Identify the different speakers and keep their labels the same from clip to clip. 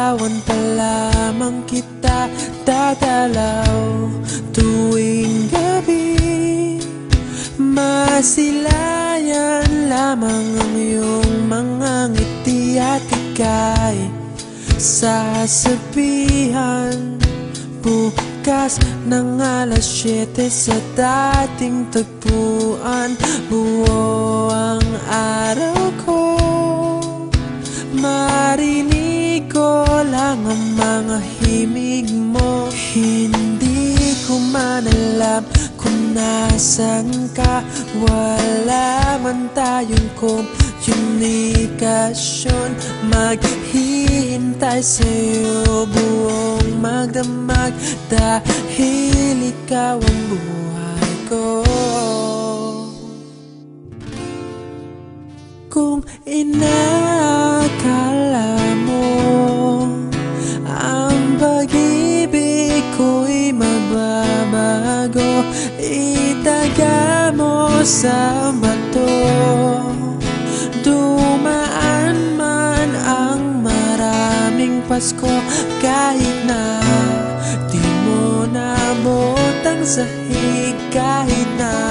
Speaker 1: Liligawan pa lamang kita, dadalaw tuwing gabi. Masilayan lamang ang iyong mga ngiti at ika'y sasabihan bukas ng alas 7 sa dating tagpuan. Buo ang araw ko, marinig ko lang ang mga himig mo. Hindi ko man alam kung nasan ka, wala man tayong komunikasyon. Maghihintay sa'yo buong magdamag, dahil ikaw ang buhay ko. Kung inakala mo ang pag-ibig ko'y mababago, itaga mo sa bato. Dumaan man ang maraming Pasko, kahit na di mo naabot ang sahig, kahit na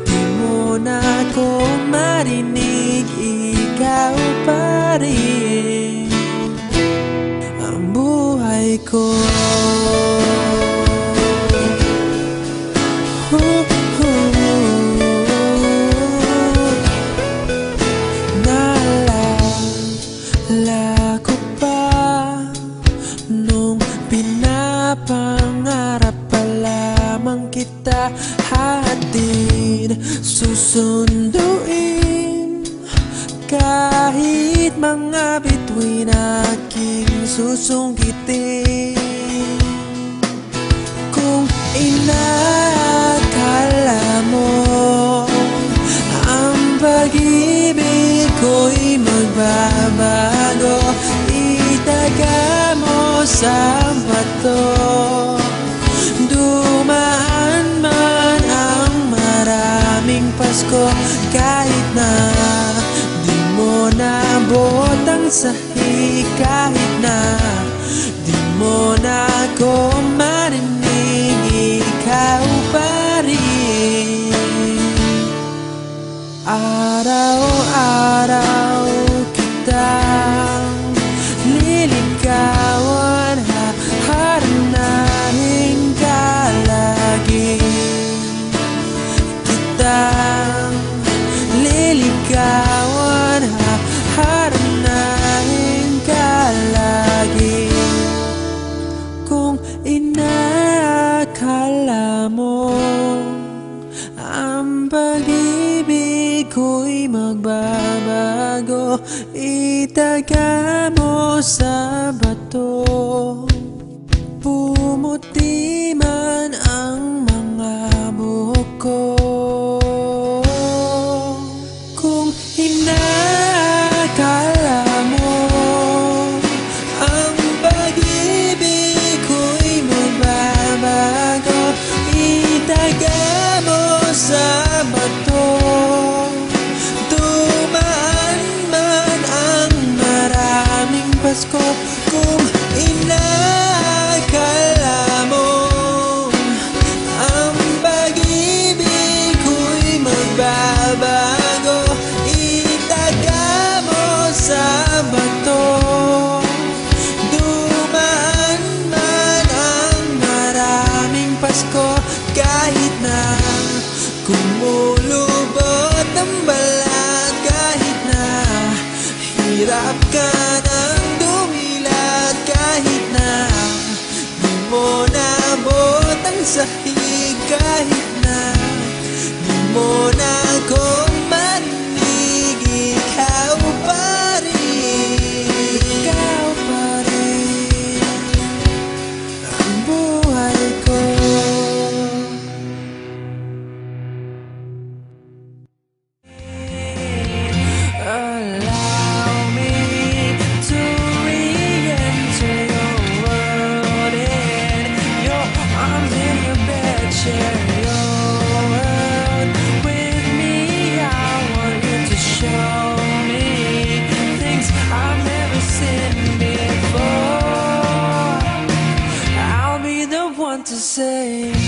Speaker 1: di mo na ako marinig, ikaw pa rin ang buhay ko. Naalala ko pa nung pinapangarap pa lamang kita, hatid susunduin kahit mga bituin aking susungkitin. Kung inakala mo ang pag-ibig ko'y magbabago, itaga mo sa bato. Dumaan man ang maraming Pasko, kahit na di mo naabot ang sahig, kahit na di mo na ako marinig, ikaw pa rin. Araw-araw kitang liligawan, haharanahin ka lagi. Kitang liligawan, haharanahin ka lagi. Kung inakala mo ang pag-ibig ko'y magbabago, itaga mo sa bato. Pumuti man ang mga buhok ko. Kung inakala mo ang pag-ibig ko'y magbabago, itaga mo sa bato. Dumaan man ang maraming Pasko, kung inakala mo ang pag-ibig ko'y magbabago, itaga mo sa bato. Dumaan man ang maraming Pasko, kahit na kumulubot ang balat, kahit na hirap ka ng dumilat, kahit na di mo naabot ang sahig, kahit na di mo na ako marinig, ikaw pa rin, ikaw pa rin ang buhay ko. Allow me to re-enter your world, in your arms, in your bed, share your world with me. I want you to show me things I've never seen before. to say.